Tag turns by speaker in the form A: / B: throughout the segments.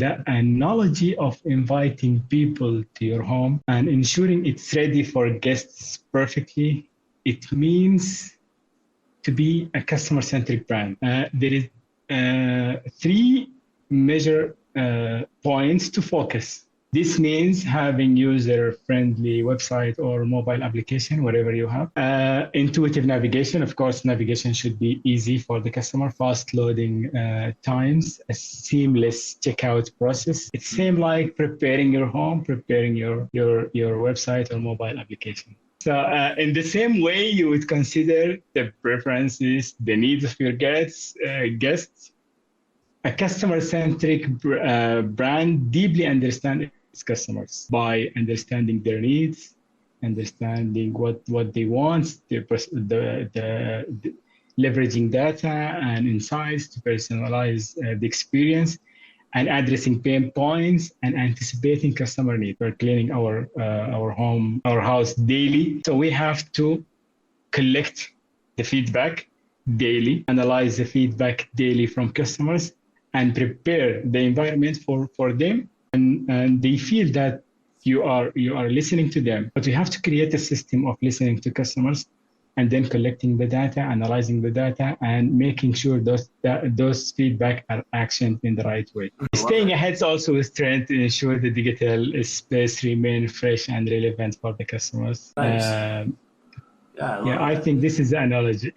A: The analogy of inviting people to your home and ensuring it's ready for guests perfectly, it means to be a customer-centric brand. There is three major points to focus. This means having user-friendly website or mobile application, whatever you have. Intuitive navigation, of course, navigation should be easy for the customer, fast loading times, a seamless checkout process. It's same like preparing your home, preparing your website or mobile application. So in the same way, you would consider the preferences, the needs of your guests. A customer-centric brand deeply understands its customers by understanding their needs, understanding what they want, the leveraging data and insights to personalize the experience, and addressing pain points and anticipating customer needs. We're cleaning our house daily, so we have to collect the feedback daily, analyze the feedback daily from customers, and prepare the environment for them, and they feel that you are listening to them. But we have to create a system of listening to customers and then collecting the data, analyzing the data, and making sure those feedback are actioned in the right way. Staying ahead also is trend to ensure the digital space remain fresh and relevant for the customers.
B: Nice.
A: I think this is the analogy.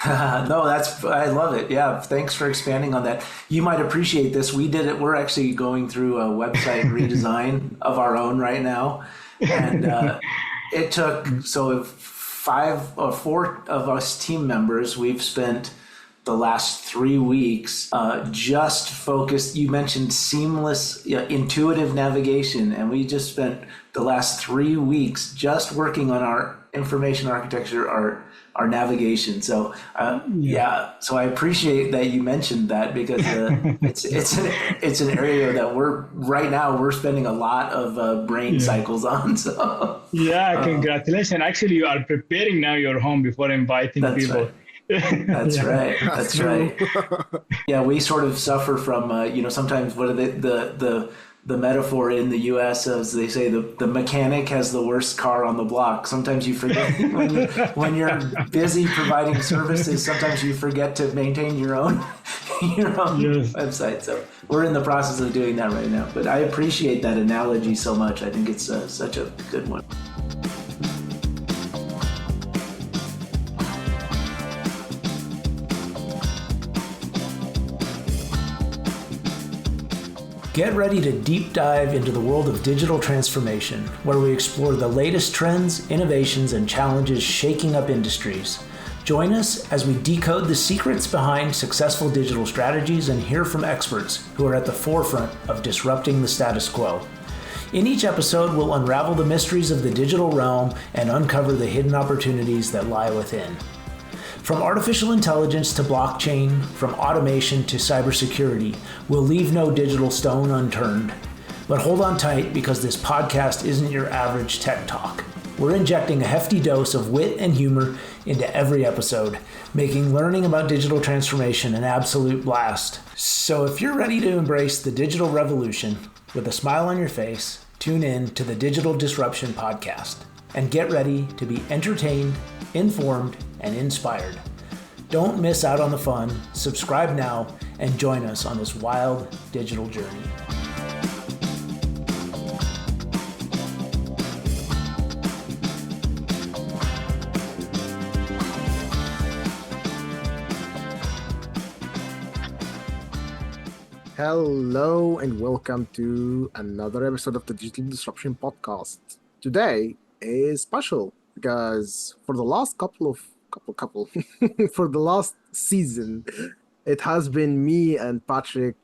B: No, I love it. Yeah, thanks for expanding on that. You might appreciate this. We did it. We're actually going through a website redesign of our own right now, and it took 5 or 4 of us team members. We've spent the last 3 weeks just focused. You mentioned seamless, intuitive navigation, and we just spent the last 3 weeks just working on our information architecture, our navigation. So so I appreciate that you mentioned that, because it's an area that we're spending a lot of brain cycles on. So
A: congratulations. Actually, you are preparing now your home before inviting people.
B: Right. That's right. That's right. Yeah, we sort of suffer from sometimes what are the metaphor in the U.S. as they say the mechanic has the worst car on the block. Sometimes you forget when you're busy providing services. Sometimes you forget to maintain your own website. So we're in the process of doing that right now. But I appreciate that analogy so much. I think it's such a good one. Get ready to deep dive into the world of digital transformation, where we explore the latest trends, innovations, and challenges shaking up industries. Join us as we decode the secrets behind successful digital strategies and hear from experts who are at the forefront of disrupting the status quo. In each episode, we'll unravel the mysteries of the digital realm and uncover the hidden opportunities that lie within. From artificial intelligence to blockchain, from automation to cybersecurity, we'll leave no digital stone unturned. But hold on tight, because this podcast isn't your average tech talk. We're injecting a hefty dose of wit and humor into every episode, making learning about digital transformation an absolute blast. So if you're ready to embrace the digital revolution with a smile on your face, tune in to the Digital Disruption Podcast and get ready to be entertained, informed, and inspired. Don't miss out on the fun. Subscribe now and join us on this wild digital journey.
C: Hello and welcome to another episode of the Digital Disruption Podcast. Today is special because for the last for the last season, it has been me and Patrick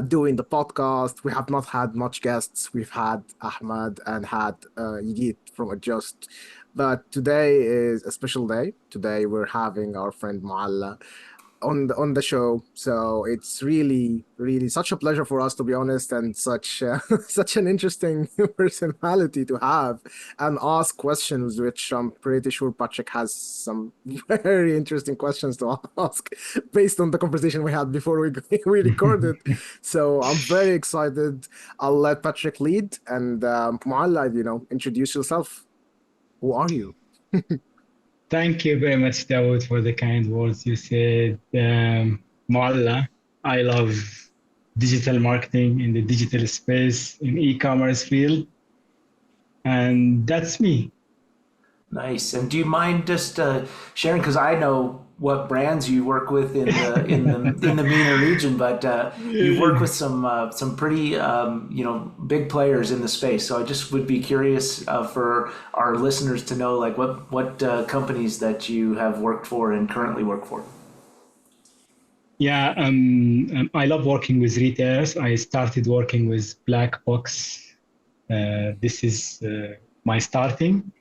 C: doing the podcast. We have not had much guests. We've had Ahmad and had Yigit from Adjust. But today is a special day. Today we're having our friend Moalla on the show. So it's really such a pleasure for us, to be honest, and such such an interesting personality to have and ask questions, which I'm pretty sure Patrick has some very interesting questions to ask based on the conversation we had before we recorded. So I'm very excited. I'll let Patrick lead, and Moalla, introduce yourself. Who are you?
A: Thank you very much, Dawood, for the kind words you said. Moalla, I love digital marketing in the digital space, in e-commerce field, and that's me.
B: Nice. And do you mind just sharing? Because I know what brands you work with in the MENA region, but you work with some pretty big players in the space. So I just would be curious for our listeners to know like what companies that you have worked for and currently work for.
A: Yeah, I love working with retailers. I started working with Black Box. This is my starting.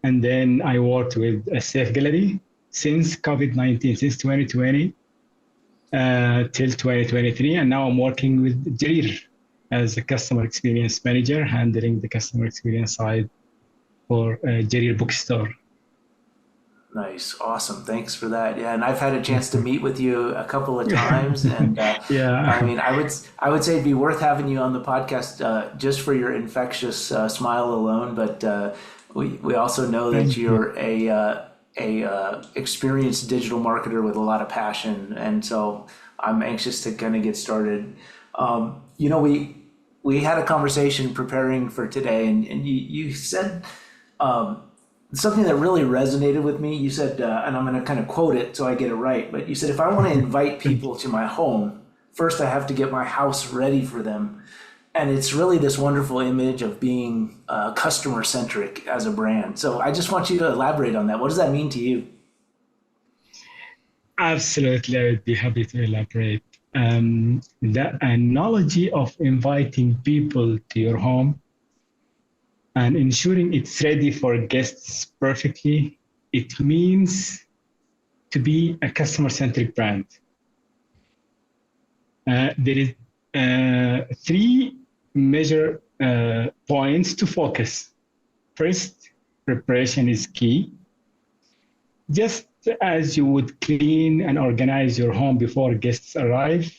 A: And then I worked with a Safe Gallery since COVID-19, since 2020 till 2023. And now I'm working with Jarir as a customer experience manager, handling the customer experience side for Jarir Bookstore.
B: Nice. Awesome. Thanks for that. Yeah. And I've had a chance to meet with you a couple of times. And
A: yeah,
B: I mean, I would say it'd be worth having you on the podcast just for your infectious smile alone. But we also know that you're a experienced digital marketer with a lot of passion. And so I'm anxious to kind of get started. We had a conversation preparing for today, and you said something that really resonated with me. You said, and I'm going to kind of quote it so I get it right, but you said, if I want to invite people to my home, first I have to get my house ready for them. And it's really this wonderful image of being customer-centric as a brand. So I just want you to elaborate on that. What does that mean to you?
A: Absolutely, I would be happy to elaborate. The analogy of inviting people to your home and ensuring it's ready for guests perfectly, it means to be a customer-centric brand. There is three major points to focus. First, preparation is key. Just as you would clean and organize your home before guests arrive,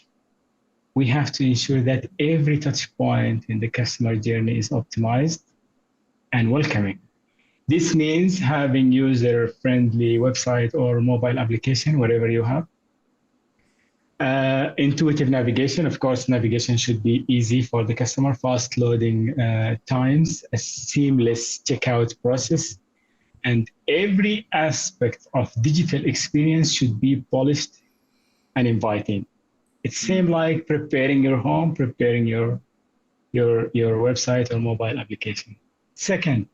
A: we have to ensure that every touch point in the customer journey is optimized and welcoming. This means having user-friendly website or mobile application, whatever you have. Intuitive navigation, of course, navigation should be easy for the customer, fast loading times, a seamless checkout process, and every aspect of digital experience should be polished and inviting. It's same like preparing your home, preparing your website or mobile application. Second,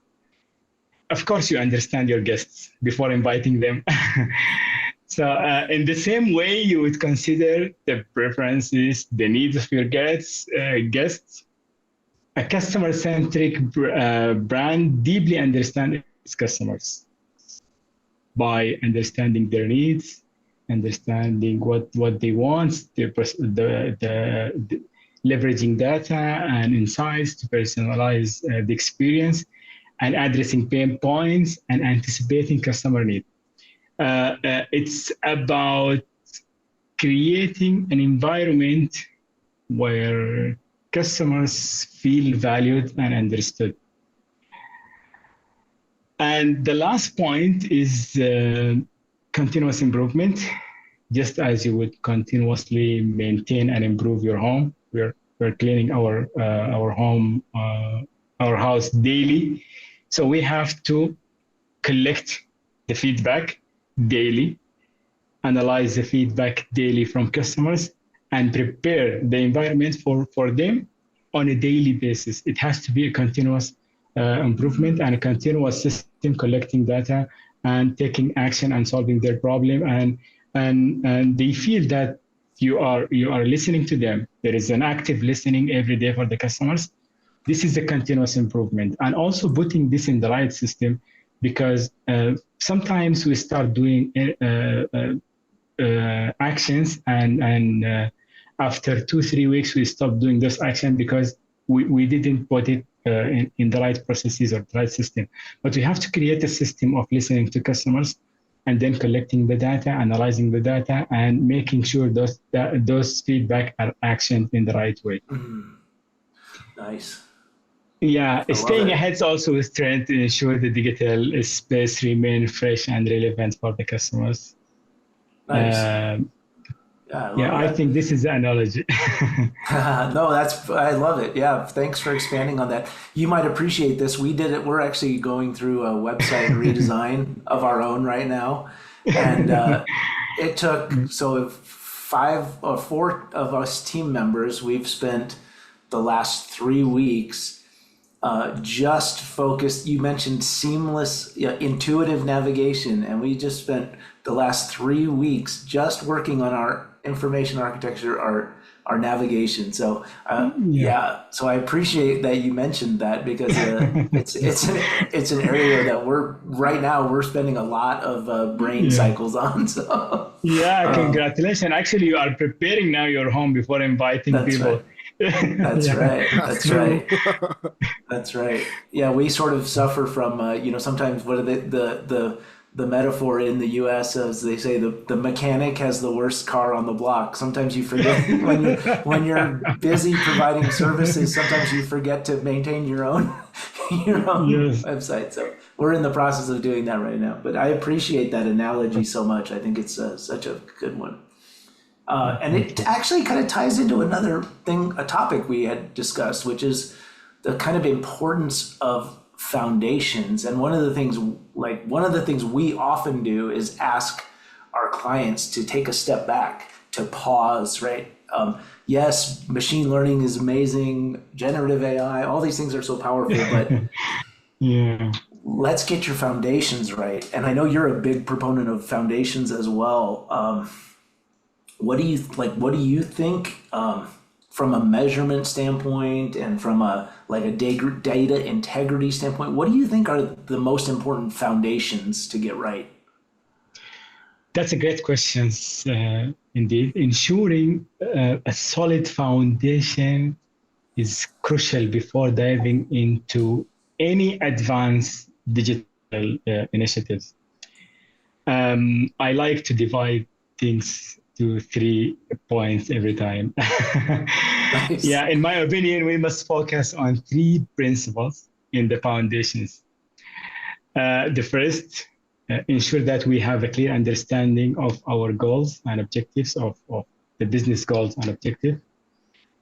A: of course, you understand your guests before inviting them. So in the same way, you would consider the preferences, the needs of your guests. A customer-centric brand deeply understands its customers by understanding their needs, understanding what they want, leveraging data and insights to personalize the experience, and addressing pain points and anticipating customer needs. It's about creating an environment where customers feel valued and understood. And the last point is continuous improvement. Just as you would continuously maintain and improve your home, we're cleaning our home, our house daily. So we have to collect the feedback daily, analyze the feedback daily from customers, and prepare the environment for them on a daily basis. It has to be a continuous improvement and a continuous system collecting data and taking action and solving their problem. And they feel that you are listening to them. There is an active listening every day for the customers. This is a continuous improvement, and also putting this in the right system, because sometimes we start doing actions, and after 2-3 weeks we stopped doing those actions because we didn't put it in the right processes or the right system. But we have to create a system of listening to customers and then collecting the data, analyzing the data, and making sure those feedback are actioned in the right way.
B: Nice.
A: Yeah, staying ahead is also a strength to ensure the digital space remain fresh and relevant for the customers.
B: Nice.
A: I think this is the analogy.
B: No, I love it. Yeah, thanks for expanding on that. You might appreciate this. We did it. We're actually going through a website redesign of our own right now, and it took 5 or 4 of us team members. We've spent the last 3 weeks just focused. You mentioned seamless, intuitive navigation, and we just spent the last 3 weeks just working on our information architecture, our navigation. So so I appreciate that you mentioned that, because it's an area that we're spending a lot of brain cycles on. So
A: congratulations. Actually, you are preparing now your home before inviting people.
B: Right. That's right. That's right. That's right. Yeah, we sort of suffer from sometimes what are the metaphor in the U.S. as they say the mechanic has the worst car on the block. Sometimes you forget when you're busy providing services. Sometimes you forget to maintain your own website. So we're in the process of doing that right now. But I appreciate that analogy so much. I think it's such a good one. And it actually kind of ties into another thing, a topic we had discussed, which is the kind of importance of foundations. And one of the things we often do is ask our clients to take a step back, to pause, right? Yes, machine learning is amazing, generative AI, all these things are so powerful, but let's get your foundations right. And I know you're a big proponent of foundations as well. What do you think from a measurement standpoint and from a data integrity standpoint? What do you think are the most important foundations to get right?
A: That's a great question, indeed. Ensuring a solid foundation is crucial before diving into any advanced digital initiatives. I like to divide things to 3 points every time.
B: Nice.
A: Yeah, in my opinion, we must focus on 3 principles in the foundations. The first, ensure that we have a clear understanding of our goals and objectives of the business goals and objectives.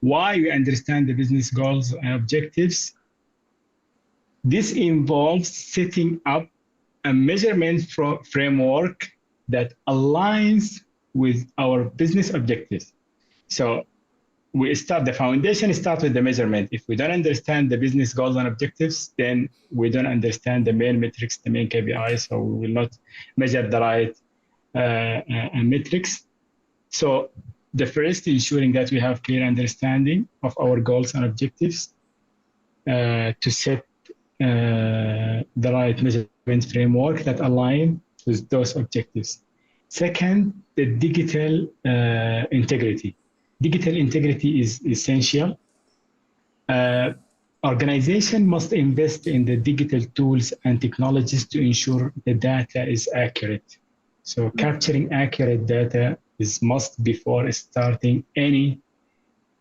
A: Why we understand the business goals and objectives? This involves setting up a measurement framework that aligns with our business objectives. So the foundation starts with the measurement. If we don't understand the business goals and objectives, then we don't understand the main metrics, the main KPIs, so we will not measure the right metrics. So the first, ensuring that we have clear understanding of our goals and objectives to set the right measurement framework that align with those objectives. Second, the digital integrity. Digital integrity is essential. Organization must invest in the digital tools and technologies to ensure the data is accurate. So capturing accurate data is must before starting any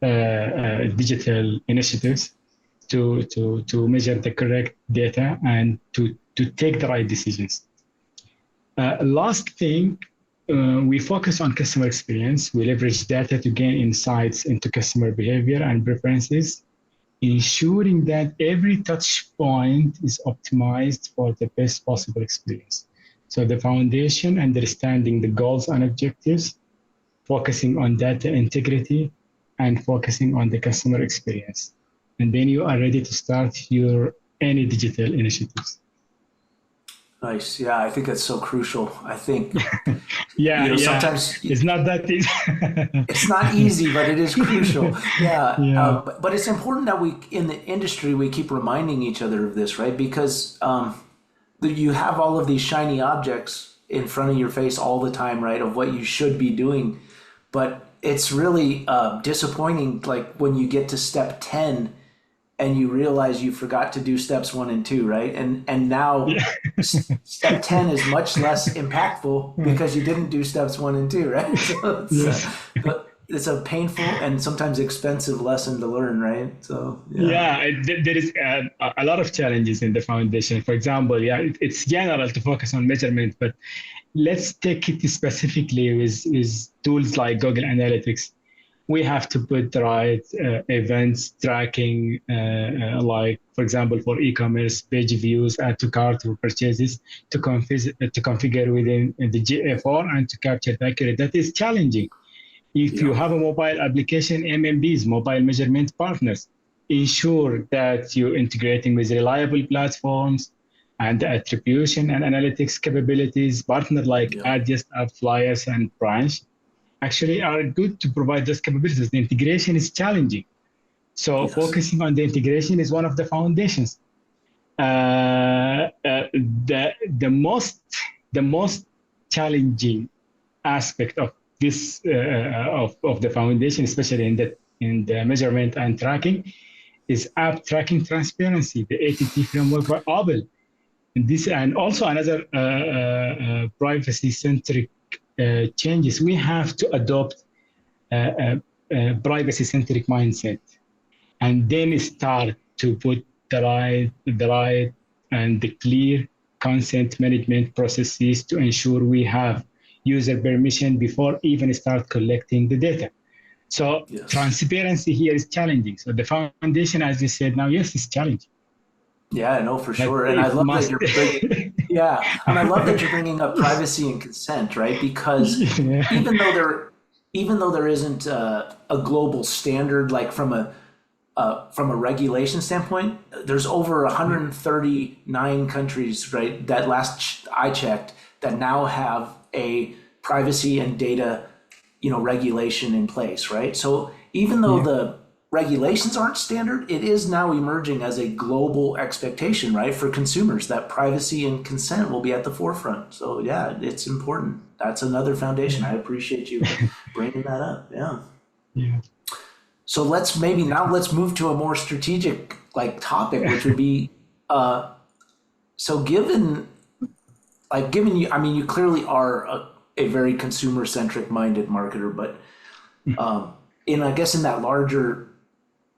A: digital initiatives to measure the correct data and to take the right decisions. Last thing, we focus on customer experience. We leverage data to gain insights into customer behavior and preferences, ensuring that every touch point is optimized for the best possible experience. So the foundation, understanding the goals and objectives, focusing on data integrity, and focusing on the customer experience. And then you are ready to start any digital initiatives.
B: Nice. Yeah, I think that's so crucial. I think
A: sometimes it's not that easy.
B: It's not easy, but it is crucial. But it's important that we, in the industry, we keep reminding each other of this, right? Because you have all of these shiny objects in front of your face all the time, right, of what you should be doing. But it's really disappointing, like when you get to step 10 and you realize you forgot to do steps 1 and 2, right? And now
A: Yeah.
B: step 10 is much less impactful because you didn't do steps 1 and 2, right? So
A: Yes.
B: it's a painful and sometimes expensive lesson to learn, right? So
A: Yeah, there is a lot of challenges in the foundation. For example, yeah, it's general to focus on measurement, but let's take it specifically with tools like Google Analytics. We have to put the right events tracking, like, for example, for e-commerce, page views, add to cart or purchases to configure within the GA4 and to capture the accurate. That is challenging. If you
B: yeah,
A: have a mobile application, MMPs, mobile measurement partners, ensure that you're integrating with reliable platforms and the attribution and analytics capabilities. Partner like
B: yeah,
A: Adjust, Flyers, and Branch actually are good to provide those capabilities. The integration is challenging. So
B: yes,
A: focusing on the integration is one of the foundations. The most challenging aspect of this of the foundation, especially in the measurement and tracking, is app tracking transparency, the ATT framework by Apple. And also another privacy-centric changes. We have to adopt a privacy-centric mindset, and then start to put the right and the clear consent management processes to ensure we have user permission before even start collecting the data. So
B: yes.
A: transparency here is challenging. So the foundation, as you said now, yes, it's challenging,
B: Yeah, no, for
A: but
B: sure. And I
A: it
B: love that
A: must.
B: you're bringing, yeah, and I love that you're bringing up privacy and consent, right? Because
A: Yeah.
B: even though there, even though there isn't a global standard, like from a regulation standpoint, there's over 139 countries, right? That I checked, that now have a privacy and data, regulation in place, right? So even though
A: Yeah.
B: the regulations aren't standard, it is now emerging as a global expectation, right, for consumers that privacy and consent will be at the forefront. So yeah, it's important. That's another foundation. I appreciate you bringing that up. Yeah.
A: Yeah.
B: So let's move to a more strategic like topic, which would be so given you, I mean, you clearly are a very consumer centric minded marketer, but I guess in that larger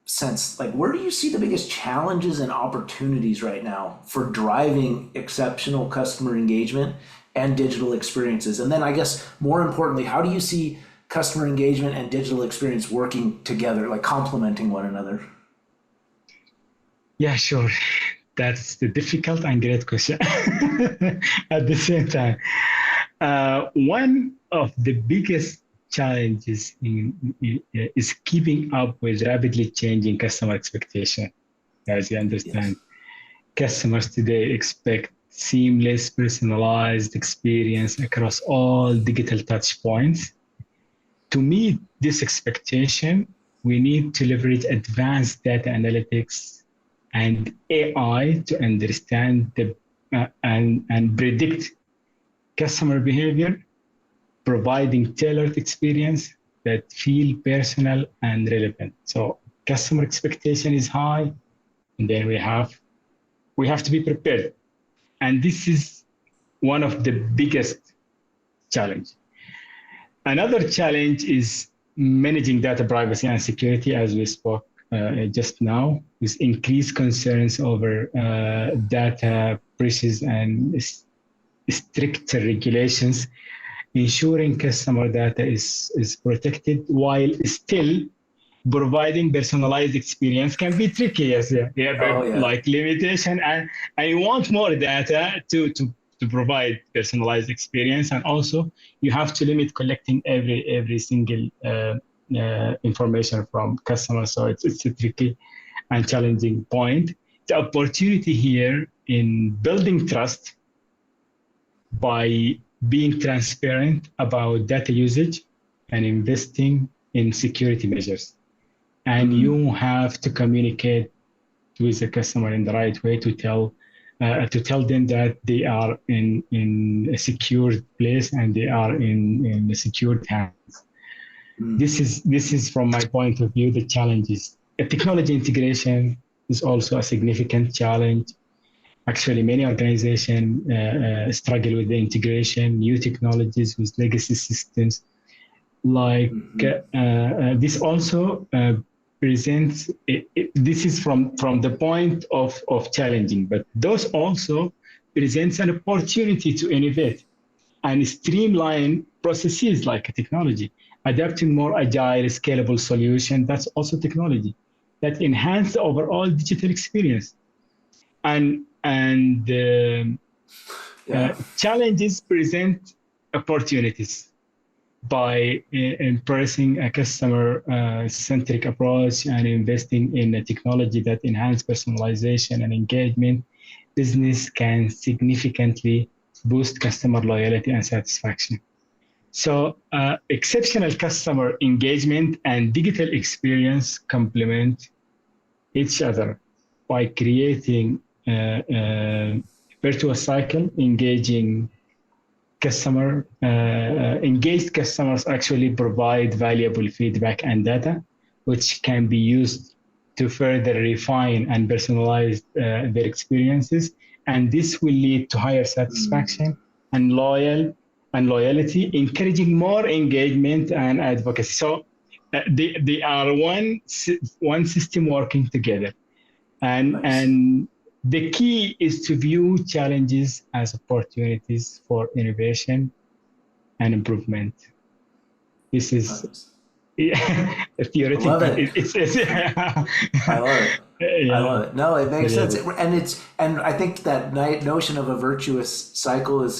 B: sense, like where do you see the biggest challenges and opportunities right now for driving exceptional customer engagement and digital experiences? And then I guess more importantly, how do you see customer engagement and digital experience working together, like complementing one another?
A: Yeah, sure. That's the difficult and great question at the same time. One of the biggest challenges is keeping up with rapidly changing customer expectation. As you understand,
B: Yes.
A: customers today expect seamless, personalized experience across all digital touch points. To meet this expectation, we need to leverage advanced data analytics and AI to understand and predict customer behavior, providing tailored experience that feel personal and relevant. So customer expectation is high, and then we have to be prepared. And this is one of the biggest challenge. Another challenge is managing data privacy and security, as we spoke just now, with increased concerns over data breaches and stricter regulations. Ensuring customer data is protected while still providing personalized experience can be tricky. Yes, yeah,
B: Oh
A: but
B: yeah.
A: like limitation, and I want more data to provide personalized experience, and also you have to limit collecting every single information from customers. So it's a tricky and challenging point. The opportunity here in building trust by being transparent about data usage and investing in security measures. And
B: Mm-hmm.
A: you have to communicate with the customer in the right way to tell to tell them that they are in a secured place and they are in a secured hands. This is from my point of view the challenges. Technology integration is also a significant challenge. Actually, many organizations struggle with the integration, new technologies with legacy systems. Like this also presents, this is from the point of challenging, but those also presents an opportunity to innovate and streamline processes like technology, adapting more agile, scalable solution. That's also technology that enhance the overall digital experience. And challenges present opportunities by embracing a customer-centric approach and investing in a technology that enhance personalization and engagement. Business can significantly boost customer loyalty and satisfaction. So exceptional customer engagement and digital experience complement each other by creating a virtuous cycle. Engaged customers actually provide valuable feedback and data, which can be used to further refine and personalize their experiences. And this will lead to higher satisfaction and loyalty, encouraging more engagement and advocacy. So they are one system working together. And the key is to view challenges as opportunities for innovation and improvement. This is theoretical.
B: I love it. I love it.
A: Yeah.
B: I love it. No, it makes sense, and I think that notion of a virtuous cycle is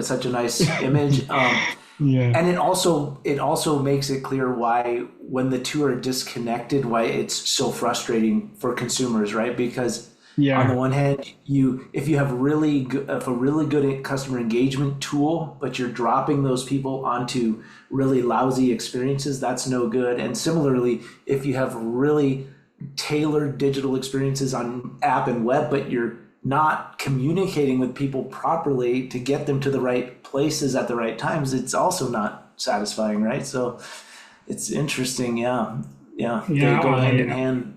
B: such a nice image. And it also makes it clear why, when the two are disconnected, why it's so frustrating for consumers, right? Because on the one hand, if you have a really good customer engagement tool, but you're dropping those people onto really lousy experiences, that's no good. And similarly, if you have really tailored digital experiences on app and web, but you're not communicating with people properly to get them to the right places at the right times, it's also not satisfying, right? So it's interesting. They go hand in hand.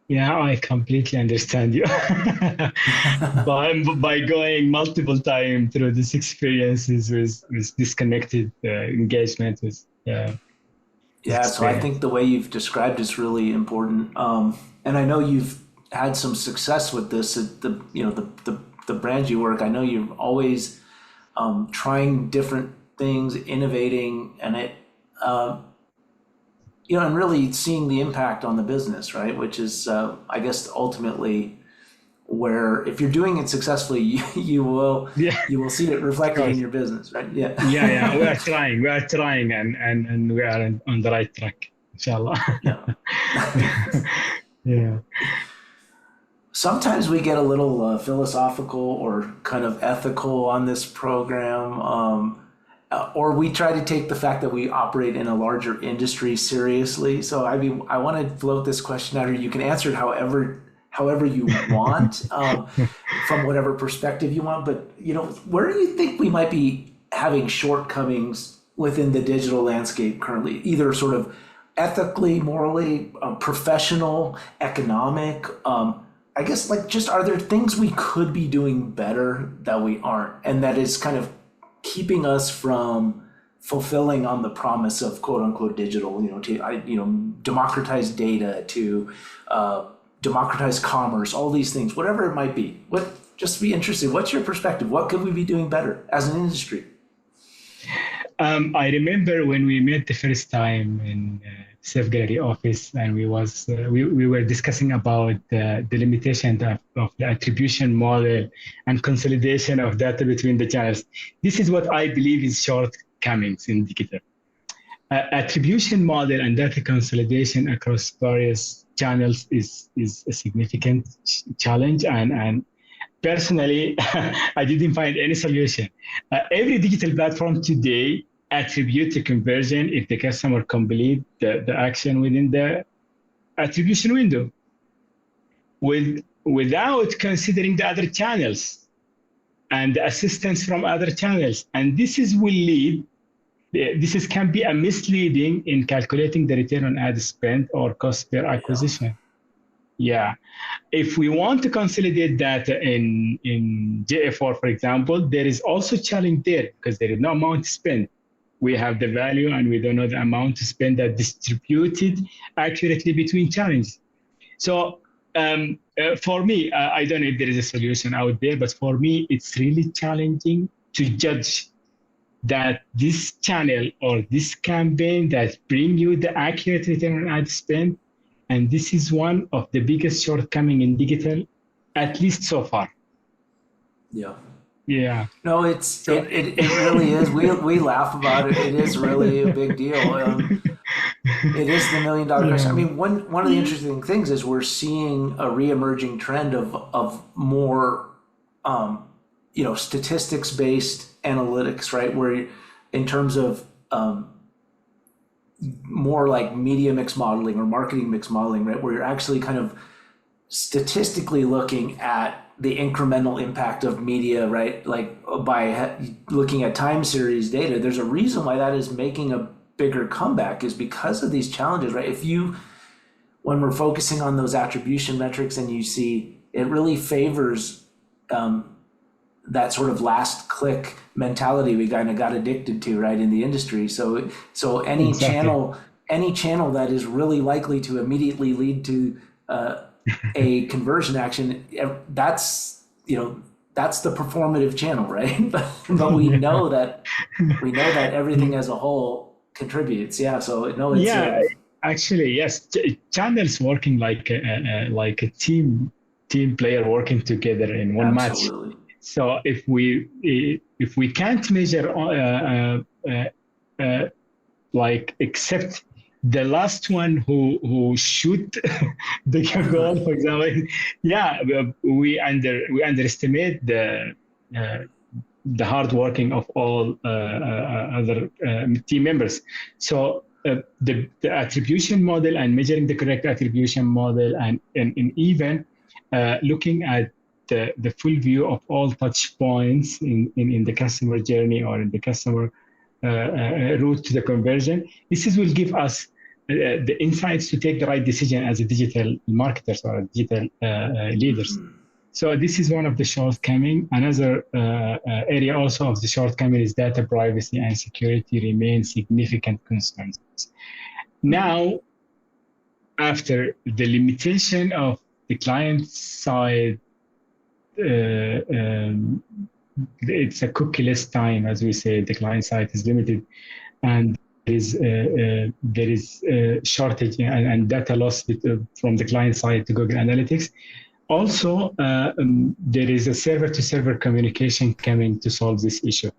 A: Yeah, I completely understand you. by going multiple times through these experiences with disconnected engagement with
B: so I think the way you've described is really important. And I know you've had some success with this at the brands you work. I know you're always trying different things, innovating, and it and really seeing the impact on the business, right? Which is, I guess, ultimately where, if you're doing it successfully, you will see it reflected in your business, right?
A: We are trying, and we are on the right track, inshallah.
B: Sometimes we get a little philosophical or kind of ethical on this program, or we try to take the fact that we operate in a larger industry seriously. So, I mean, I want to float this question out here. You can answer it however you want, from whatever perspective you want. But, where do you think we might be having shortcomings within the digital landscape currently, either sort of ethically, morally, professional, economic? I guess, are there things we could be doing better that we aren't, and that is kind of keeping us from fulfilling on the promise of quote unquote digital, to democratize data, to democratize commerce, all these things, whatever it might be. Just be interested. What's your perspective? What could we be doing better as an industry?
A: I remember when we met the first time in Safe Gallery office, and we were discussing about the limitation of the attribution model and consolidation of data between the channels. This is what I believe is shortcomings in digital. Attribution model and data consolidation across various channels is a significant challenge, and personally, I didn't find any solution. Every digital platform today attribute a conversion if the customer complete the action within the attribution window. without considering the other channels and the assistance from other channels. And this can be a misleading in calculating the return on ad spend or cost per acquisition. Yeah. If we want to consolidate data in GA4, for example, there is also challenge there because there is no amount to spend. We have the value and we don't know the amount to spend that distributed accurately between channels. So for me, I don't know if there is a solution out there, but for me, it's really challenging to judge that this channel or this campaign that bring you the accurate return on ad spend. And this is one of the biggest shortcomings in digital, at least so far.
B: Yeah.
A: Yeah.
B: No, it really is. We laugh about it. It is really a big deal. It is the $1 million question. I mean, one of the interesting things is we're seeing a reemerging trend of more, statistics-based analytics, right? Where in terms of more like media mix modeling or marketing mix modeling, right? Where you're actually kind of statistically looking at the incremental impact of media, right? Like by looking at time series data, there's a reason why that is making a bigger comeback is because of these challenges, right? When we're focusing on those attribution metrics and you see it really favors that sort of last click mentality we kind of got addicted to, right, in the industry. So any channel that is really likely to immediately lead to a conversion action, that's the performative channel, right? but we know that everything as a whole contributes. Yeah. So it's
A: actually, yes, channels working like a team player working together in one
B: absolutely.
A: match. So if we can't measure except the last one who shoot the goal, for example, we underestimate the hard working of all other team members. So the attribution model and measuring the correct attribution model and even looking at the full view of all touch points in the customer journey or in the customer route to the conversion. This will give us the insights to take the right decision as a digital marketers or digital leaders. So this is one of the shortcomings. Another area also of the shortcoming is data privacy and security remain significant concerns. Now, after the limitation of the client side, it's a cookieless time, as we say. The client side is limited, and there is shortage and data loss from the client side to Google Analytics. Also, there is a server-to-server communication coming to solve this issue,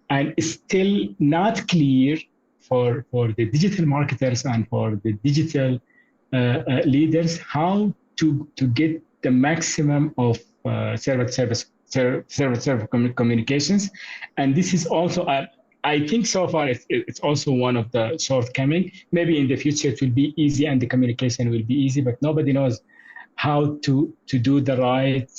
A: and it's still not clear for the digital marketers and for the digital leaders how to get the maximum of server-to-server communications. And this is also, I think so far, it's also one of the shortcomings. Maybe in the future it will be easy and the communication will be easy, but nobody knows how to do the right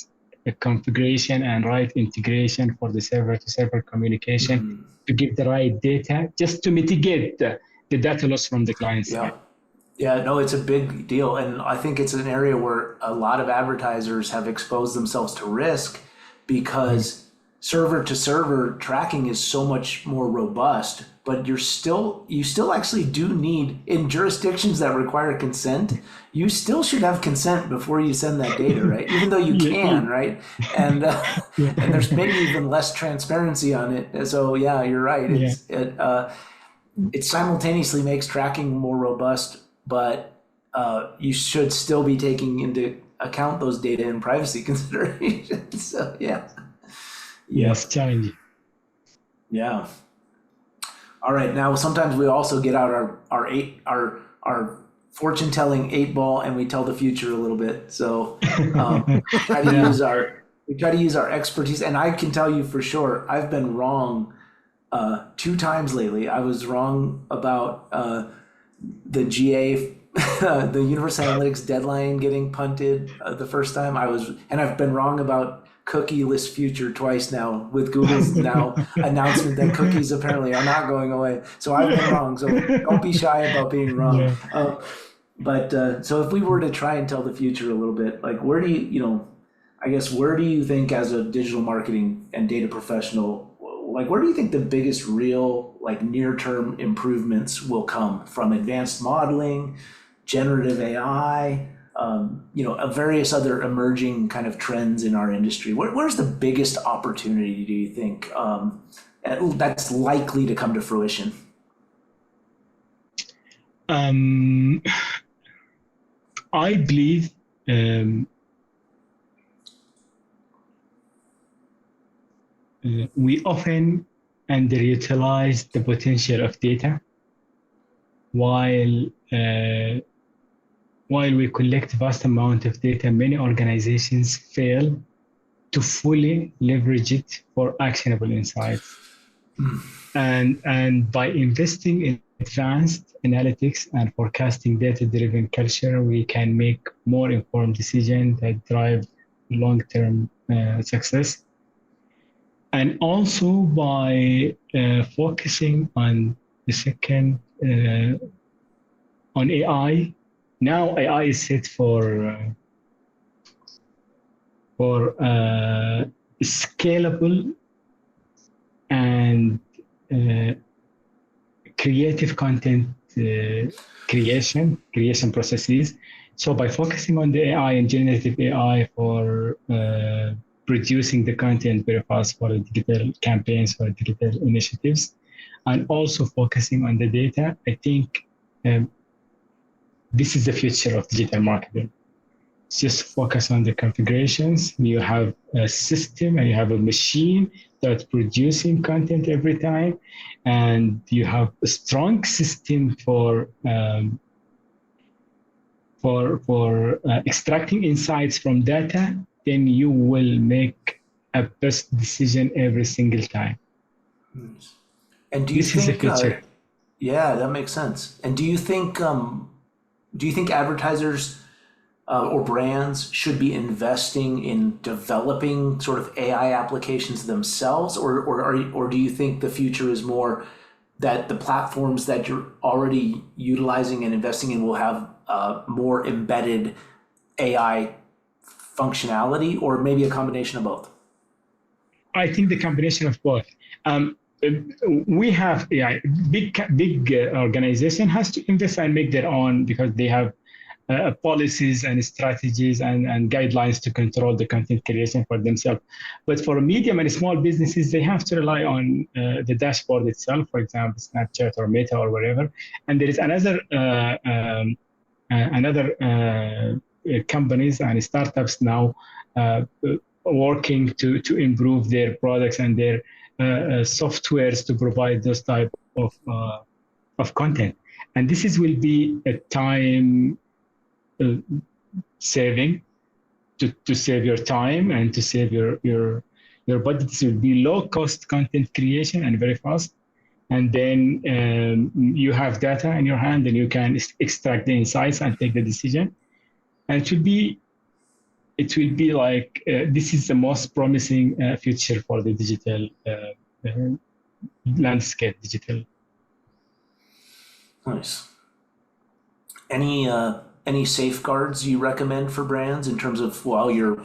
A: configuration and right integration for the server-to-server communication to give the right data, just to mitigate the data loss from the client side.
B: Yeah, no, it's a big deal. And I think it's an area where a lot of advertisers have exposed themselves to risk because server to server tracking is so much more robust, but you still actually do need, in jurisdictions that require consent, you still should have consent before you send that data, right? Even though you can, right? And and there's maybe even less transparency on it. So yeah, you're right. It simultaneously makes tracking more robust, but you should still be taking into account those data and privacy considerations. So yeah.
A: Yes, challenging.
B: Yeah. All right. Now, sometimes we also get out our fortune telling 8-ball and we tell the future a little bit. So we try to use our expertise. And I can tell you for sure, I've been wrong 2 times lately. I was wrong about the GA the universal analytics deadline getting punted the first time. And I've been wrong about cookieless future twice now with Google's now announcement that cookies apparently are not going away. So I've been wrong. So don't be shy about being wrong.
A: Yeah.
B: But so if we were to try and tell the future a little bit, like where do I guess where do you think as a digital marketing and data professional, like where do you think the biggest real like near-term improvements will come from advanced modeling, generative AI, various other emerging kind of trends in our industry? Where's the biggest opportunity, do you think, that's likely to come to fruition?
A: I believe we often underutilize the potential of data while we collect vast amount of data. Many organizations fail to fully leverage it for actionable insights. And by investing in advanced analytics and forecasting data-driven culture, we can make more informed decisions that drive long-term success. And also by focusing on the second, on AI. Now AI is set for scalable and creative content creation processes. So by focusing on the AI and generative AI for producing the content very fast for digital campaigns or digital initiatives, and also focusing on the data, I think this is the future of digital marketing. Just focus on the configurations. You have a system and you have a machine that's producing content every time, and you have a strong system for extracting insights from data. Then you will make a best decision every single time.
B: And do you
A: This is the future.
B: Yeah, that makes sense. And do you think advertisers or brands should be investing in developing sort of AI applications themselves, or do you think the future is more that the platforms that you're already utilizing and investing in will have more embedded AI functionality, or maybe a combination of both?
A: I think the combination of both. We have big organization has to invest and make their own, because they have policies and strategies and guidelines to control the content creation for themselves. But for medium and small businesses, they have to rely on the dashboard itself, for example, Snapchat or Meta or whatever. And there is another companies and startups now working to improve their products and their softwares to provide those type of content. And this will be a time saving to save your time and to save your budget. This will be low cost content creation and very fast. And then you have data in your hand and you can extract the insights and take the decision. And it will be like this is the most promising future for the digital landscape. Digital.
B: Nice. Any safeguards you recommend for brands in terms of while you're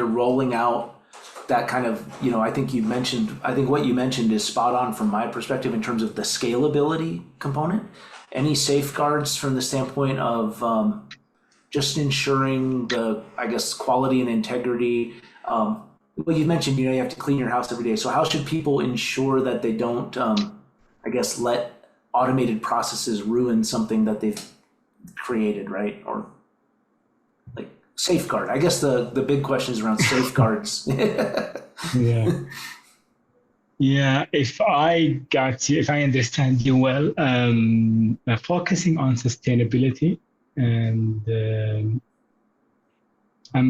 B: rolling out that kind of, I think what you mentioned is spot on from my perspective in terms of the scalability component. Any safeguards from the standpoint of just ensuring the, I guess, quality and integrity? Well, you mentioned, you have to clean your house every day. So how should people ensure that they don't, let automated processes ruin something that they've created, right? Or like safeguard. I guess the big question is around safeguards.
A: Yeah. If I understand you well, focusing on sustainability and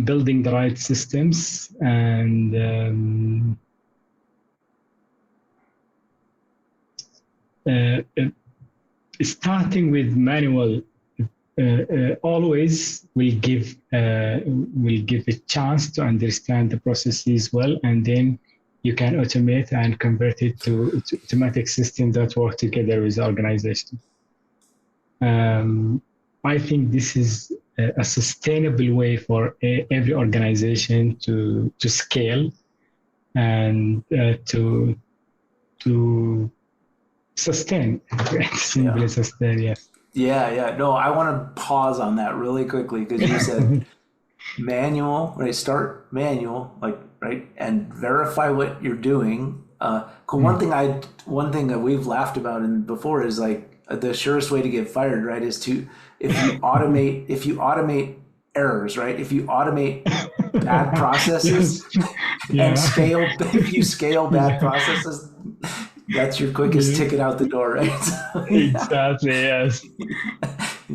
A: building the right systems and starting with manual always will give a chance to understand the processes well, and then you can automate and convert it to automatic systems that work together with the organization. I think this is a sustainable way for every organization to scale and to sustain, simply sustain. Yes.
B: Yeah. No, I want to pause on that really quickly because you said manual, right? Start manual, like, right, and verify what you're doing. One thing that we've laughed about before is like the surest way to get fired, right, is if you automate errors, right? If you automate bad processes and if you scale bad processes, that's your quickest ticket out the door, right?
A: Exactly. Yes.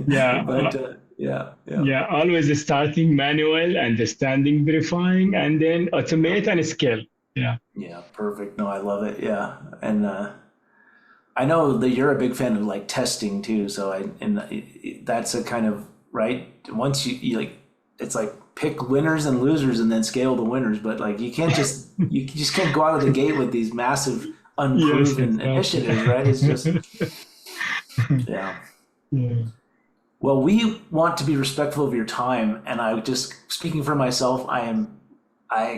A: Yeah.
B: But
A: Always starting manual, understanding, verifying, and then automate and scale. Yeah.
B: Yeah. Perfect. No, I love it. Yeah. And I know that you're a big fan of like testing too. So that's a kind of, right. Once you like, it's like pick winners and losers and then scale the winners. But like, you just can't go out of the gate with these massive unproven initiatives, right? It's just, yeah. Well, we want to be respectful of your time. And speaking for myself, I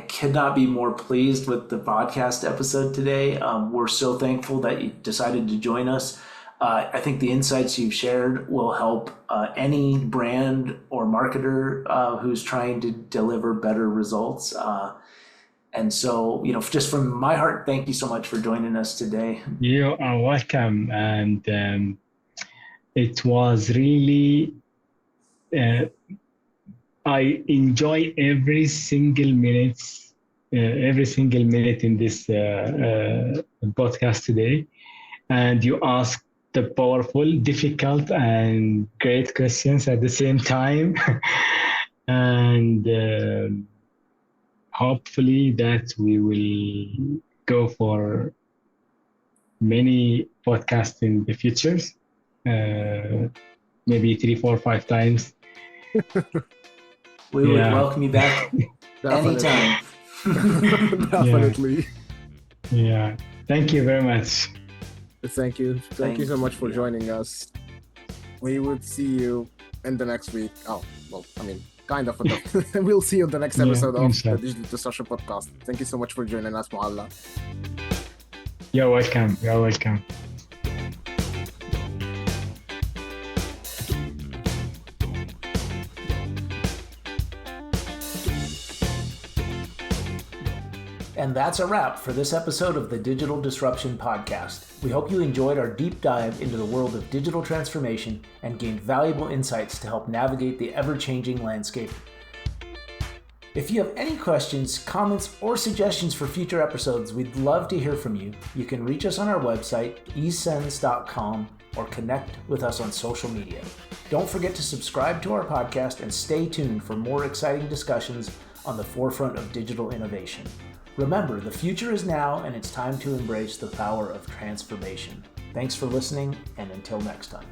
B: could not be more pleased with the podcast episode today. We're so thankful that you decided to join us. I think the insights you've shared will help any brand or marketer who's trying to deliver better results. And so, just from my heart, thank you so much for joining us today.
A: You are welcome. And it was really, I enjoy every single minute in this podcast today. And you asked the powerful, difficult, and great questions at the same time. And hopefully that we will go for many podcasts in the futures, maybe 3, 4, 5 times.
B: We would welcome you back anytime.
C: Definitely.
A: Yeah. Thank you very much.
C: Thank you. Thank you so much for joining us. We would see you in the next week. Oh, well, I mean, kind of. We'll see you in the next episode of the Digital Disruption Podcast. Thank you so much for joining us, Moalla.
A: You're welcome. You're welcome.
B: And that's a wrap for this episode of the Digital Disruption Podcast. We hope you enjoyed our deep dive into the world of digital transformation and gained valuable insights to help navigate the ever-changing landscape. If you have any questions, comments, or suggestions for future episodes, we'd love to hear from you. You can reach us on our website, e-CENS.com, or connect with us on social media. Don't forget to subscribe to our podcast and stay tuned for more exciting discussions on the forefront of digital innovation. Remember, the future is now, and it's time to embrace the power of transformation. Thanks for listening, and until next time.